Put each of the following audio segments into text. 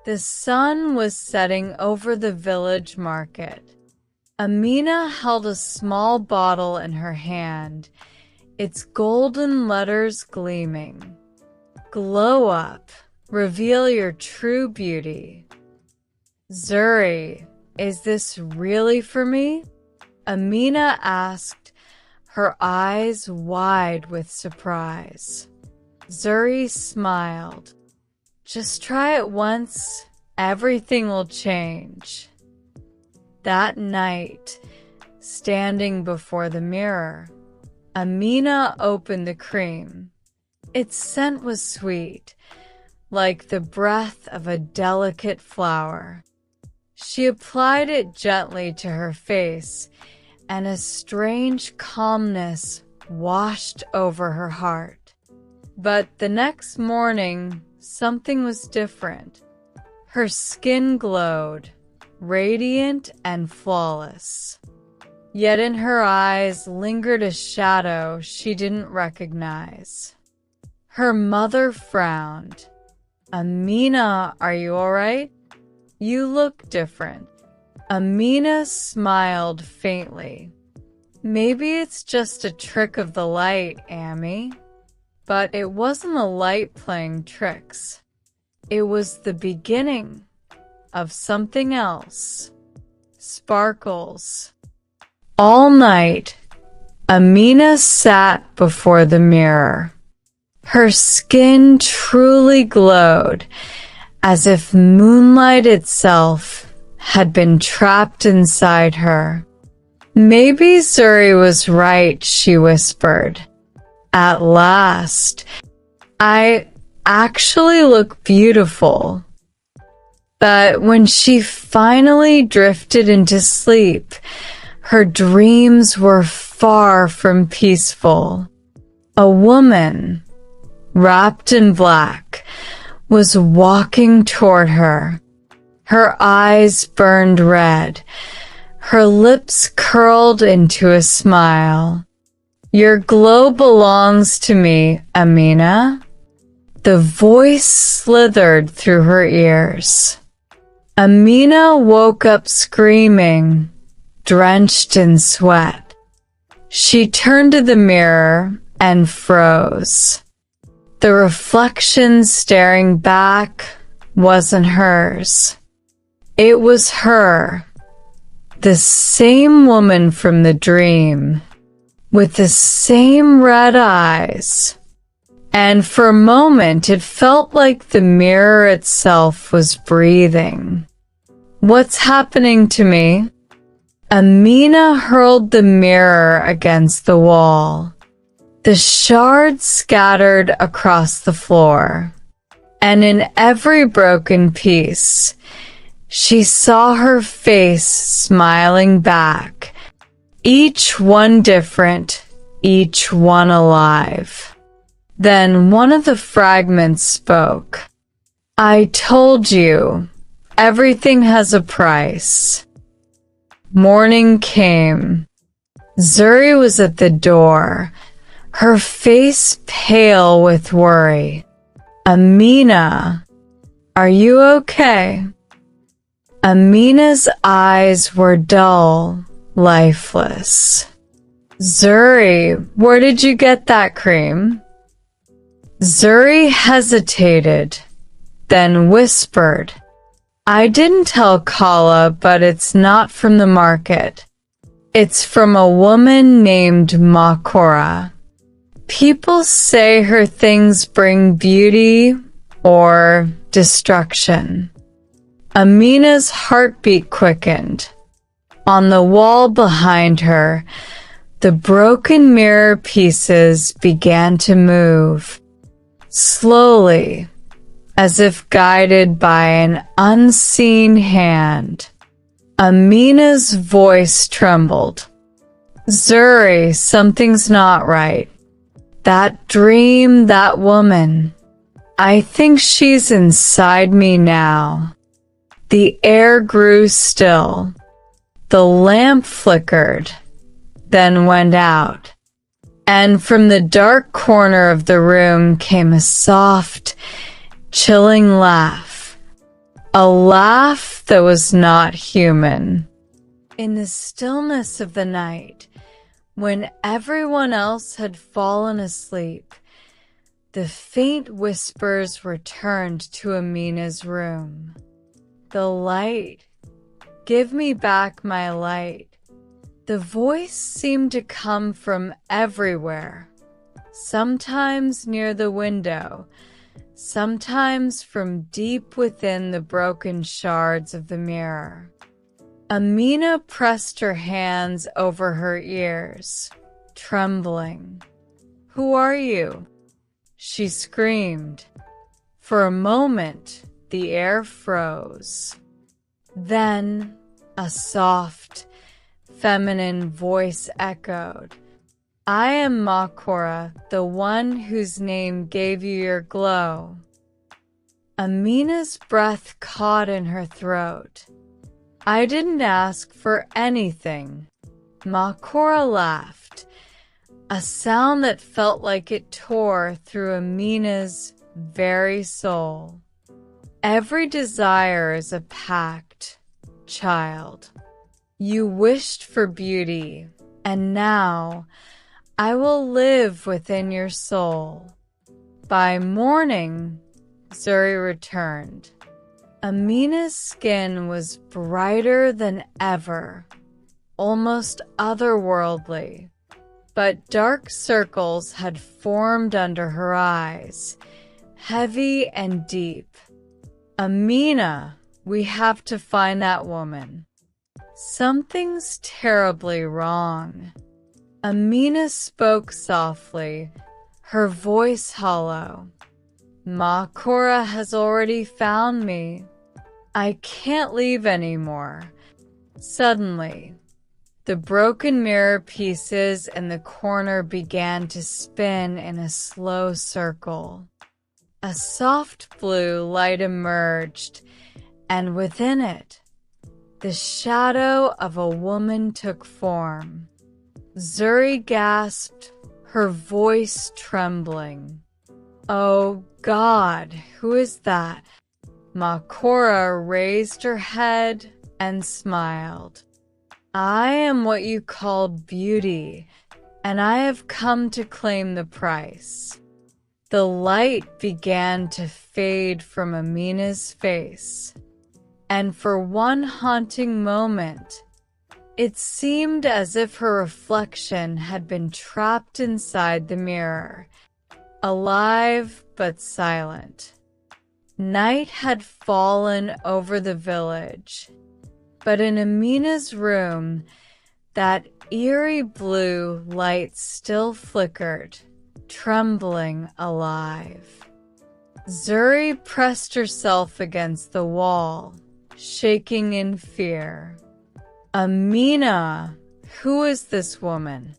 The sun was setting over the village market. Amina held a small bottle in her hand, its golden letters gleaming. Glow up, reveal your true beauty. Zuri, is this really for me? Amina asked, her eyes wide with surprise. Zuri smiled. Just try it once, everything will change. That night, standing before the mirror, Amina opened the cream. Its scent was sweet, like the breath of a delicate flower. She applied it gently to her face, and a strange calmness washed over her heart. But the next morning, something was different. Her skin glowed, radiant and flawless. Yet in her eyes lingered a shadow she didn't recognize. Her mother frowned. Amina, are you all right? You look different. Amina smiled faintly. Maybe it's just a trick of the light, Ammy. But it wasn't the light playing tricks. It was the beginning of something else. Sparkles. All night, Amina sat before the mirror. Her skin truly glowed, as if moonlight itself had been trapped inside her. Maybe Zuri was right, she whispered. At last, I actually look beautiful. But when she finally drifted into sleep, her dreams were far from peaceful. A woman, wrapped in black, was walking toward her. Her eyes burned red. Her lips curled into a smile. Your glow belongs to me, Amina. The voice slithered through her ears. Amina woke up screaming, drenched in sweat. She turned to the mirror and froze. The reflection staring back wasn't hers. It was her, the same woman from the dream, with the same red eyes. And for a moment it felt like the mirror itself was breathing. What's happening to me? Amina hurled the mirror against the wall. The shards scattered across the floor, and in every broken piece, she saw her face smiling back, each one different, each one alive. Then one of the fragments spoke. I told you, everything has a price. Morning came. Zuri was at the door, her face pale with worry. Amina, are you okay? Amina's eyes were dull, lifeless. Zuri, where did you get that cream? Zuri hesitated, then whispered, I didn't tell Kala, but it's not from the market. It's from a woman named Makora. People say her things bring beauty or destruction. Amina's heartbeat quickened. On the wall behind her, the broken mirror pieces began to move. Slowly, as if guided by an unseen hand. Amina's voice trembled. Zuri, something's not right. That dream, that woman. I think she's inside me now. The air grew still. The lamp flickered, then went out. And from the dark corner of the room came a soft, chilling laugh. a laugh that was not human. In the stillness of the night, when everyone else had fallen asleep, the faint whispers returned to Amina's room. The light. Give me back my light. The voice seemed to come from everywhere, sometimes near the window, sometimes from deep within the broken shards of the mirror. Amina pressed her hands over her ears, trembling. "Who are you?" she screamed. For a moment, the air froze. Then, a soft, feminine voice echoed. "I am Makora, the one whose name gave you your glow." Amina's breath caught in her throat. "I didn't ask for anything." Makora laughed, a sound that felt like it tore through Amina's very soul. "Every desire is a pact, child. You wished for beauty, and now I will live within your soul." By morning, Zuri returned. Amina's skin was brighter than ever, almost otherworldly, but dark circles had formed under her eyes, heavy and deep. "Amina, we have to find that woman. Something's terribly wrong." Amina spoke softly, her voice hollow. "Makora has already found me. I can't leave anymore." Suddenly, the broken mirror pieces in the corner began to spin in a slow circle. A soft blue light emerged, and within it, the shadow of a woman took form. Zuri gasped, her voice trembling. "Oh God, who is that?" Makora raised her head and smiled. "I am what you call beauty, and I have come to claim the price." The light began to fade from Amina's face, and for one haunting moment, it seemed as if her reflection had been trapped inside the mirror, alive but silent. Night had fallen over the village, but in Amina's room, that eerie blue light still flickered, trembling alive. Zuri pressed herself against the wall, shaking in fear. "Amina, who is this woman?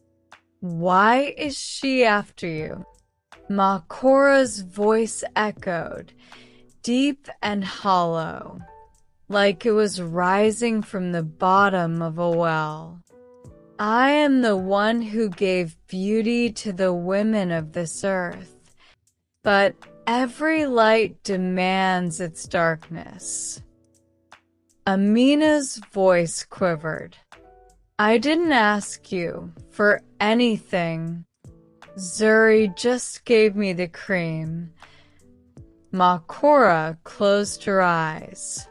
Why is she after you?" Makora's voice echoed, deep and hollow, like it was rising from the bottom of a well. "I am the one who gave beauty to the women of this earth, but every light demands its darkness." Amina's voice quivered. "I didn't ask you for anything. Zuri just gave me the cream." Makora closed her eyes.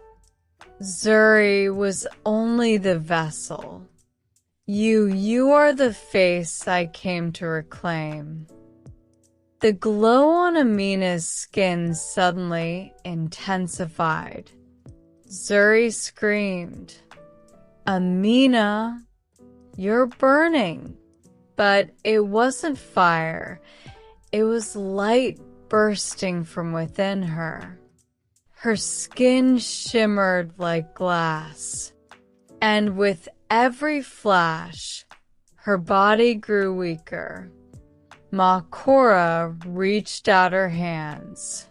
"Zuri was only the vessel. You are the face I came to reclaim." The glow on Amina's skin suddenly intensified. Zuri screamed, "Amina, you're burning." But it wasn't fire. It was light bursting from within her. Her skin shimmered like glass, and with every flash, her body grew weaker. Makora reached out her hands.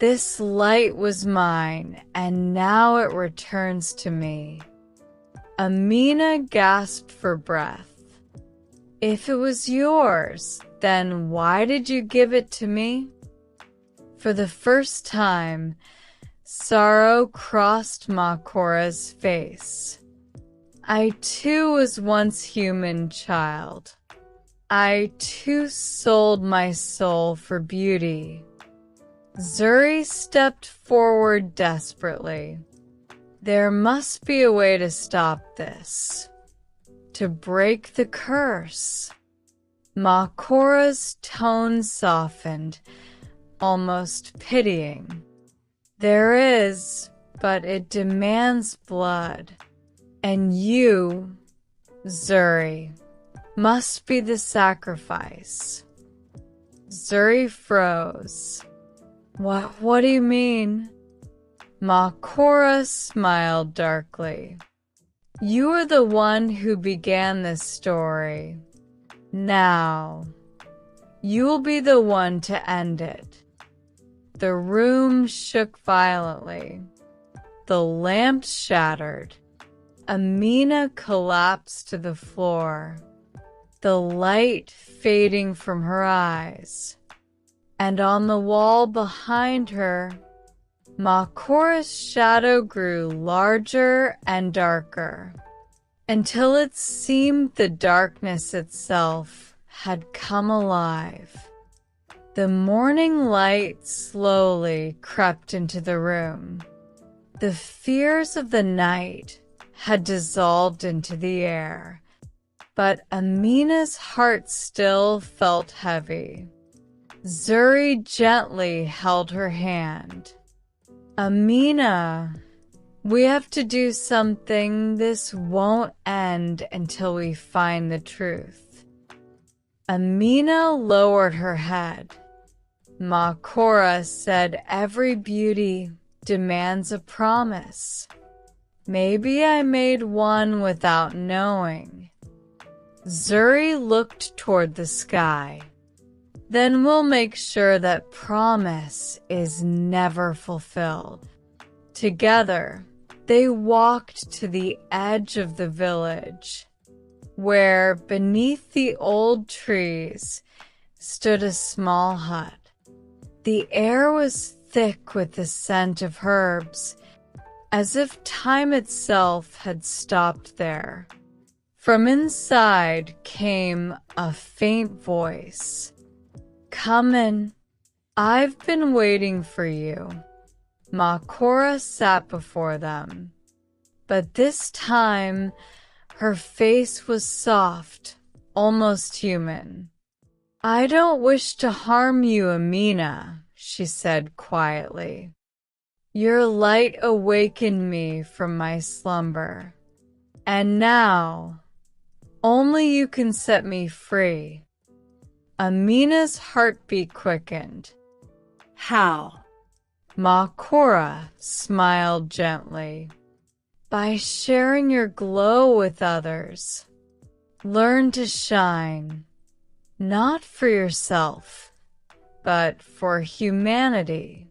"This light was mine, and now it returns to me." Amina gasped for breath. "If it was yours, then why did you give it to me?" For the first time, Sorrow crossed Makora's face. I too was once human, child. I too sold my soul for beauty. Zuri stepped forward desperately. There must be a way to stop this. To break the curse. Makora's tone softened, almost pitying. There is, but it demands blood. And you, Zuri, must be the sacrifice. Zuri froze. What do you mean? Makora smiled darkly. You are the one who began this story. Now, you will be the one to end it. The room shook violently. The lamp shattered. Amina collapsed to the floor, the light fading from her eyes. And on the wall behind her, Makora's shadow grew larger and darker, until it seemed the darkness itself had come alive. The morning light slowly crept into the room. The fears of the night had dissolved into the air, but Amina's heart still felt heavy. Zuri gently held her hand. Amina, we have to do something. This won't end until we find the truth. Amina lowered her head. Makora said every beauty demands a promise. Maybe I made one without knowing. Zuri looked toward the sky. Then we'll make sure that promise is never fulfilled. Together, they walked to the edge of the village, where beneath the old trees stood a small hut. The air was thick with the scent of herbs, as if time itself had stopped there. From inside came a faint voice. Come in. I've been waiting for you. Makora sat before them, but this time her face was soft, almost human. I don't wish to harm you, Amina, she said quietly. Your light awakened me from my slumber, and now only you can set me free. Amina's heartbeat quickened. How? Makora smiled gently. By sharing your glow with others. Learn to shine, not for yourself, but for humanity.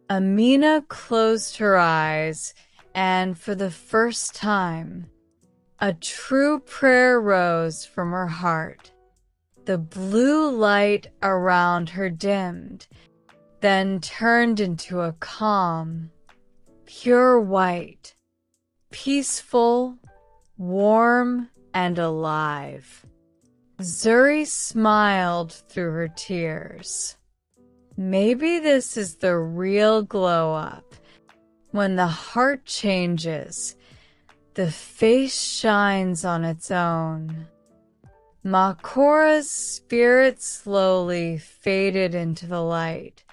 Amina closed her eyes, and for the first time, a true prayer rose from her heart. The blue light around her dimmed, then turned into a calm, pure white, peaceful, warm, and alive. Zuri smiled through her tears. Maybe this is the real glow-up. When the heart changes, the face shines on its own. Makora's spirit slowly faded into the light,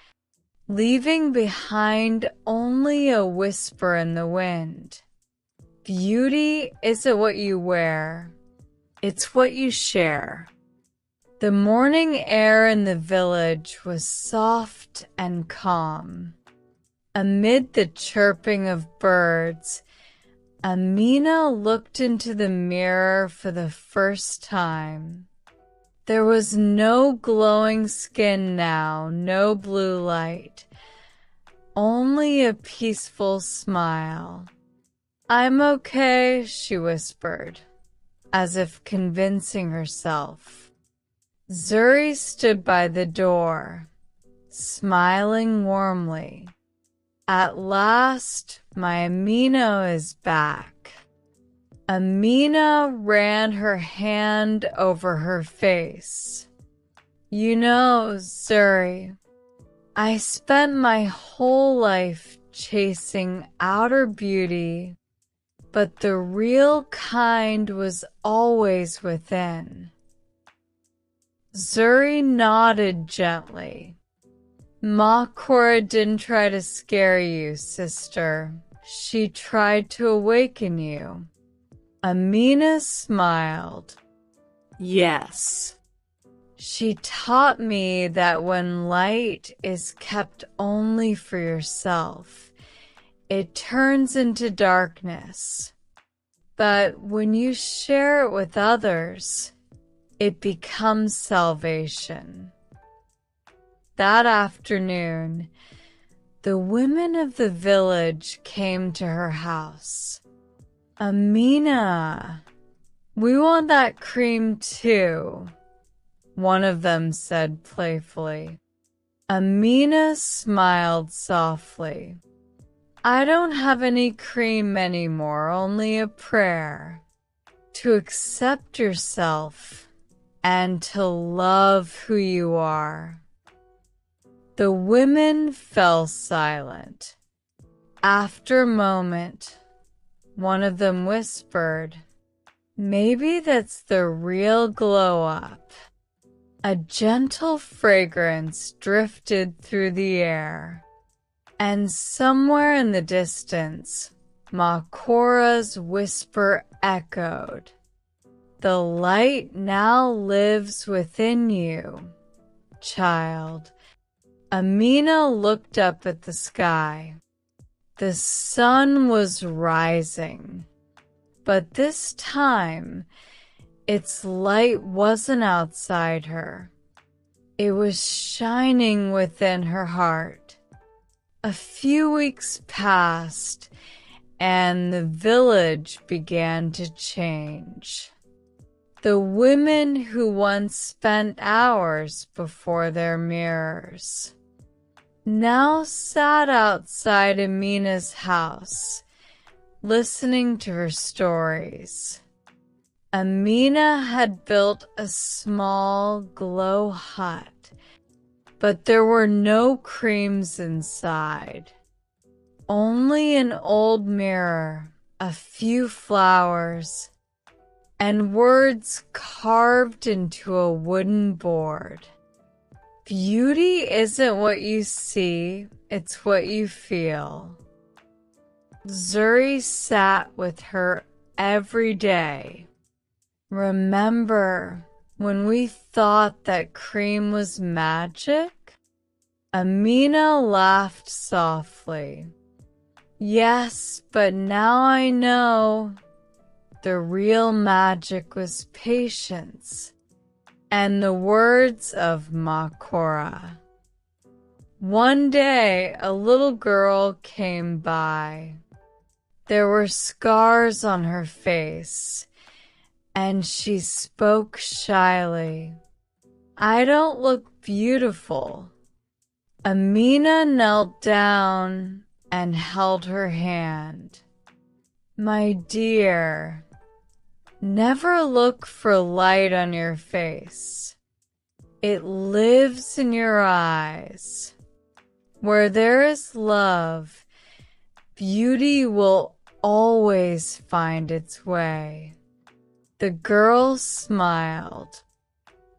leaving behind only a whisper in the wind. Beauty isn't what you wear, it's what you share. The morning air in the village was soft and calm. Amid the chirping of birds, Amina looked into the mirror for the first time. There was no glowing skin now, no blue light, only a peaceful smile. I'm okay, she whispered, as if convincing herself. Zuri stood by the door, smiling warmly. At last, my Amina is back. Amina ran her hand over her face. You know, Zuri, I spent my whole life chasing outer beauty, but the real kind was always within. Zuri nodded gently. Makora didn't try to scare you, sister. She tried to awaken you. Amina smiled. Yes. She taught me that when light is kept only for yourself, it turns into darkness. But when you share it with others, it becomes salvation. That afternoon, the women of the village came to her house. Amina, we want that cream too, one of them said playfully. Amina smiled softly. I don't have any cream anymore, only a prayer. To accept yourself and to love who you are. The women fell silent. After a moment, one of them whispered, maybe that's the real glow-up. A gentle fragrance drifted through the air, and somewhere in the distance, Makora's whisper echoed. The light now lives within you, child. Amina looked up at the sky. The sun was rising, but this time, its light wasn't outside her. It was shining within her heart. A few weeks passed, and the village began to change. The women who once spent hours before their mirrors now sat outside Amina's house, listening to her stories. Amina had built a small glow hut, but there were no creams inside. Only an old mirror, a few flowers, and words carved into a wooden board. Beauty isn't what you see, it's what you feel. Zuri sat with her every day. Remember when we thought that cream was magic? Amina laughed softly. Yes, but now I know. The real magic was patience. And the words of Makora. One day, a little girl came by. There were scars on her face, and she spoke shyly. I don't look beautiful. Amina knelt down and held her hand. My dear, never look for light on your face. It lives in your eyes. Where there is love, beauty will always find its way. The girl smiled.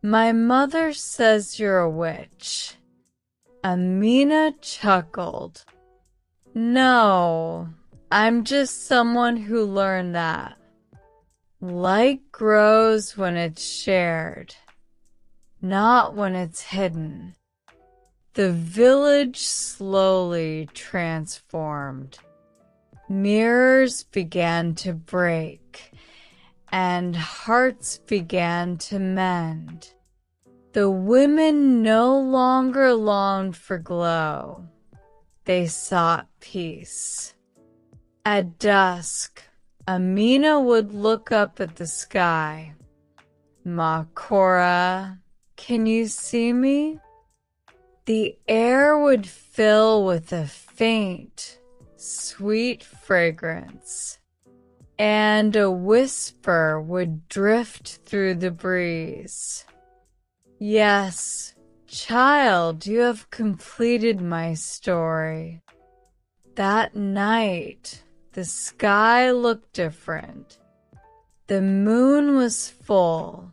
My mother says you're a witch. Amina chuckled. No, I'm just someone who learned that. Light grows when it's shared, not when it's hidden. The village slowly transformed. Mirrors began to break, and hearts began to mend. The women no longer longed for glow. They sought peace. At dusk, Amina would look up at the sky. Makora, can you see me? The air would fill with a faint, sweet fragrance, and a whisper would drift through the breeze. Yes, child, you have completed my story. That night, the sky looked different. The moon was full,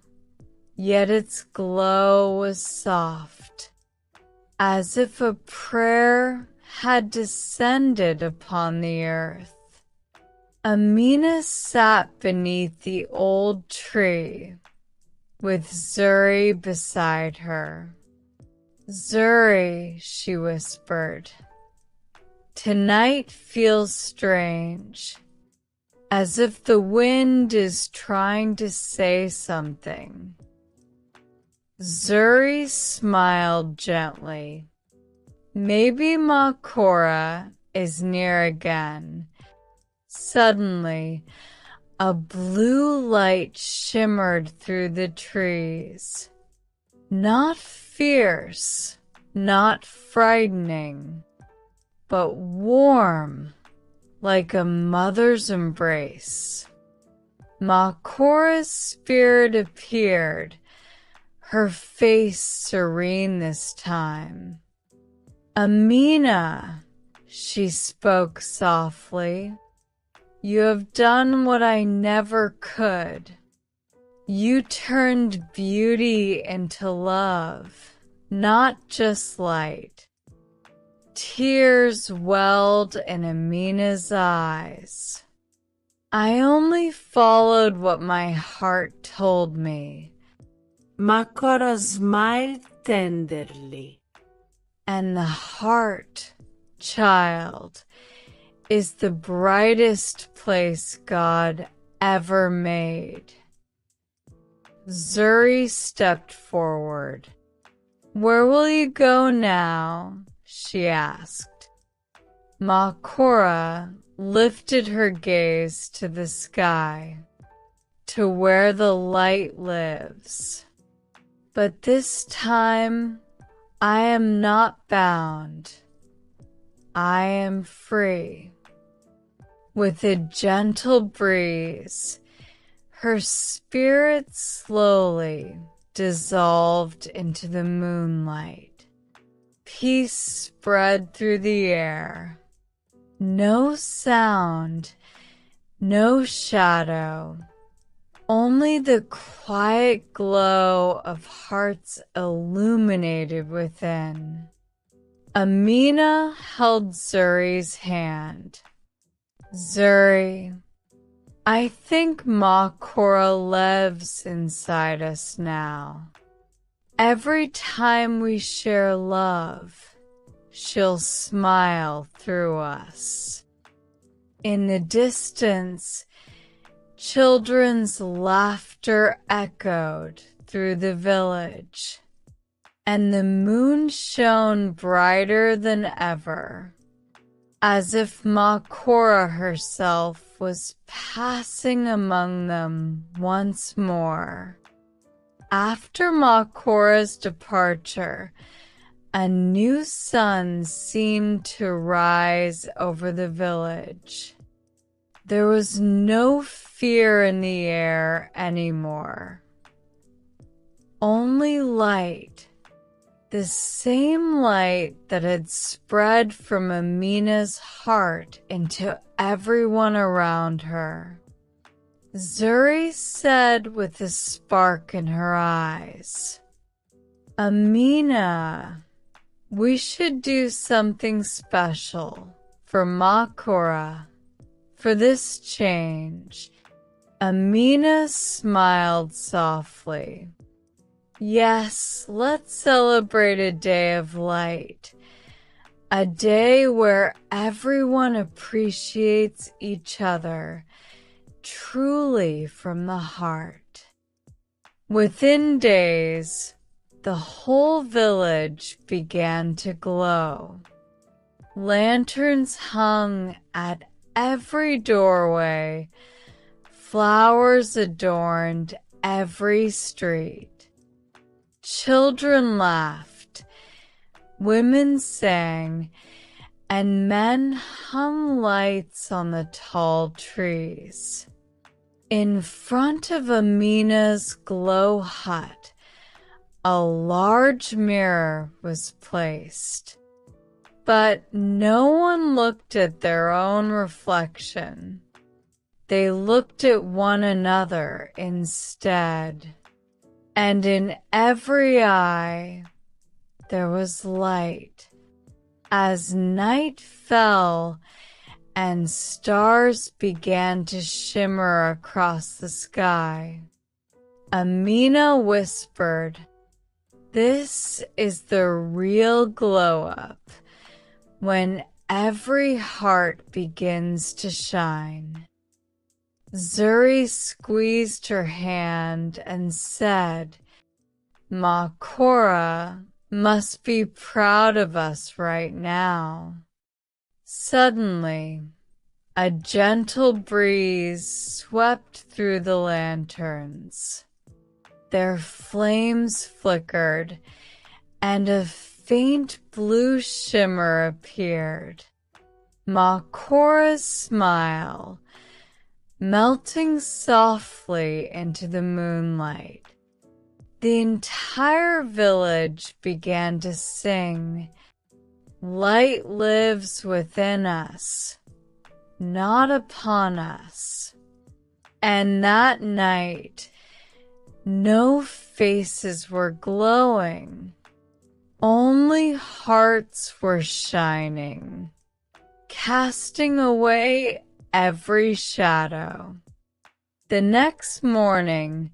yet its glow was soft, as if a prayer had descended upon the earth. Amina sat beneath the old tree, with Zuri beside her. "Zuri," she whispered, "tonight feels strange, as if the wind is trying to say something." Zuri smiled gently. "Maybe Makora is near again." Suddenly, a blue light shimmered through the trees. Not fierce, not frightening, but warm, like a mother's embrace. Makora's spirit appeared, her face serene this time. "Amina," she spoke softly, "you have done what I never could. You turned beauty into love, not just light." Tears welled in Amina's eyes. "I only followed what my heart told me." Makora smiled tenderly. "And the heart, child, is the brightest place God ever made." Zuri stepped forward. "Where will you go now?" she asked. Makora lifted her gaze to the sky, to where the light lives. "But this time I am not bound. I am free." With a gentle breeze, her spirit slowly dissolved into the moonlight. Peace spread through the air. No sound, no shadow, only the quiet glow of hearts illuminated within. Amina held Zuri's hand. "Zuri, I think Makora lives inside us now. Every time we share love, she'll smile through us." In the distance, children's laughter echoed through the village, and the moon shone brighter than ever, as if Makora herself was passing among them once more. After Makora's departure, a new sun seemed to rise over the village. There was no fear in the air anymore. Only light. The same light that had spread from Amina's heart into everyone around her. Zuri said with a spark in her eyes, "Amina, we should do something special for Makora, for this change." Amina smiled softly. "Yes, let's celebrate a day of light, a day where everyone appreciates each other, truly from the heart." Within days, the whole village began to glow. Lanterns hung at every doorway, flowers adorned every street. Children laughed, Women sang, and men hung lights on the tall trees. In front of Amina's glow hut, a large mirror was placed. But no one looked at their own reflection. They looked at one another instead. And in every eye there was light. As night fell and stars began to shimmer across the sky, Amina whispered, "This is the real glow-up, when every heart begins to shine." Zuri squeezed her hand and said, "Makora must be proud of us right now." Suddenly, a gentle breeze swept through the lanterns. Their flames flickered, and a faint blue shimmer appeared. Makora's smile, melting softly into the moonlight. The entire village began to sing, "Light lives within us, not upon us." And that night, no faces were glowing, only hearts were shining, casting away every shadow. The next morning,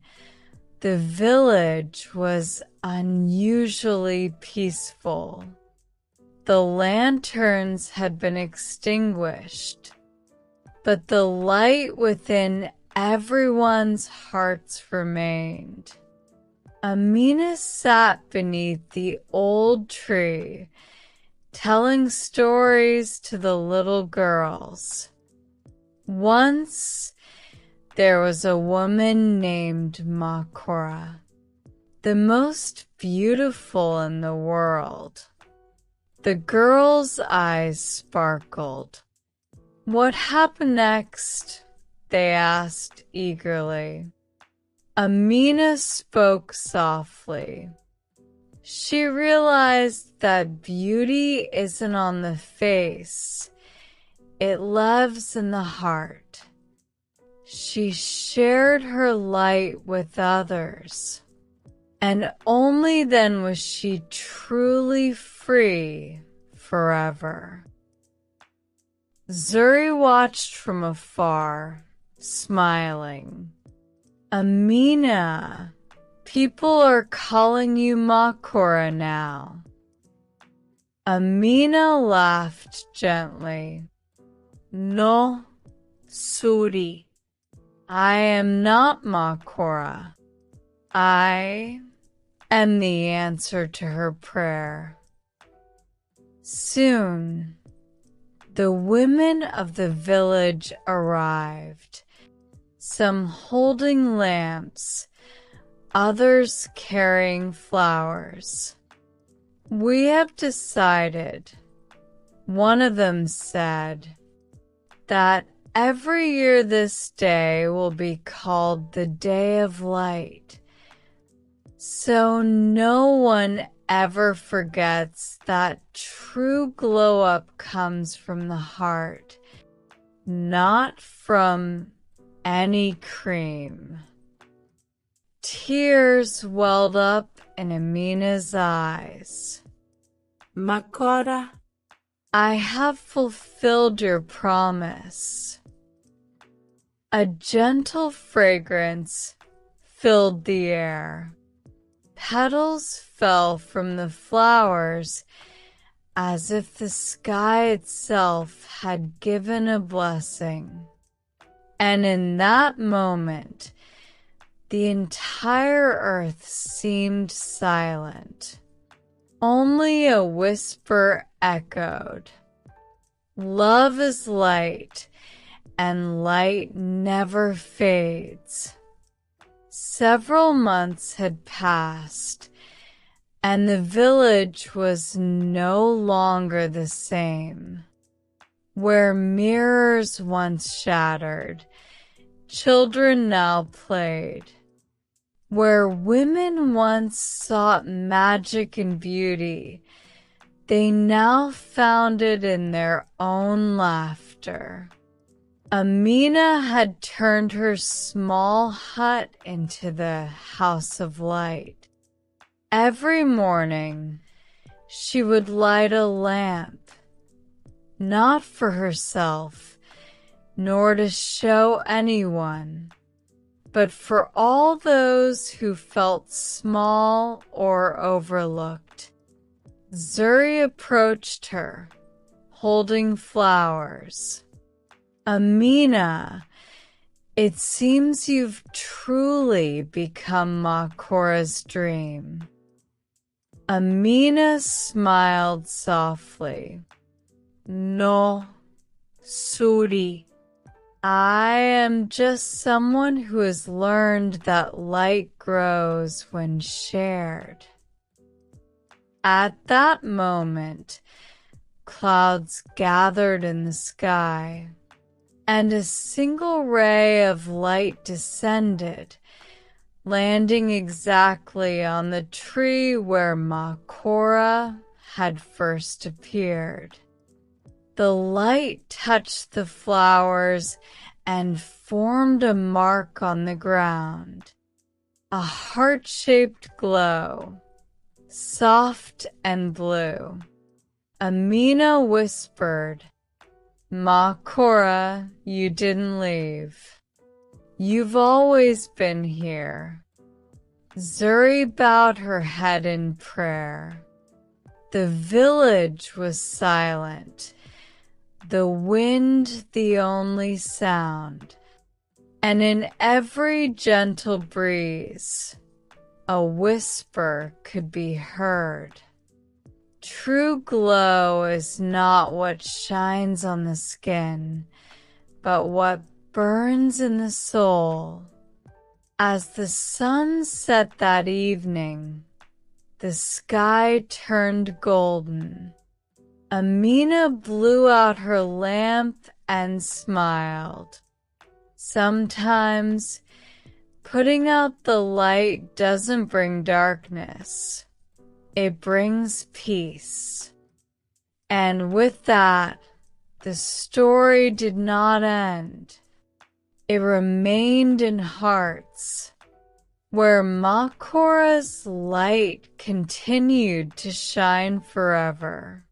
the village was unusually peaceful. The lanterns had been extinguished, but the light within everyone's hearts remained. Amina sat beneath the old tree, telling stories to the little girls. Once, there was a woman named Makora, the most beautiful in the world. The girls' eyes sparkled. "What happened next?" they asked eagerly. Amina spoke softly. She realized that beauty isn't on the face, it lives in the heart. She shared her light with others, and only then was she truly free forever. Zuri watched from afar, smiling. "Amina, people are calling you Makora now." Amina laughed gently. "No, Suri. I am not Makora. I am the answer to her prayer." Soon, the women of the village arrived, some holding lamps, others carrying flowers. "We have decided," one of them said, "that every year this day will be called the Day of Light, so no one ever forgets that true glow-up comes from the heart, not from any cream." Tears welled up in Amina's eyes. "Makora, "I have fulfilled your promise." A gentle fragrance filled the air. Petals fell from the flowers as if the sky itself had given a blessing. And in that moment, the entire earth seemed silent. Only a whisper echoed. "Love is light, and light never fades." Several months had passed, and the village was no longer the same. Where mirrors once shattered, children now played. Where women once sought magic and beauty, they now found it in their own laughter. Amina had turned her small hut into the house of light. Every morning, she would light a lamp, not for herself, nor to show anyone, but for all those who felt small or overlooked. Zuri approached her, holding flowers. Amina, it seems you've truly become Makora's dream. Amina smiled softly. No, Suri. I am just someone who has learned that light grows when shared. At that moment, clouds gathered in the sky, and a single ray of light descended, landing exactly on the tree where Makora had first appeared. The light touched the flowers and formed a mark on the ground, a heart-shaped glow, soft and blue. Amina whispered, Makora, you didn't leave. You've always been here. Zuri bowed her head in prayer. The village was silent, the wind the only sound, and in every gentle breeze, a whisper could be heard. True glow is not what shines on the skin, but what burns in the soul. As the sun set that evening, the sky turned golden. Amina blew out her lamp and smiled. Sometimes, putting out the light doesn't bring darkness. It brings peace. And with that, the story did not end. It remained in hearts, where Makora's light continued to shine forever.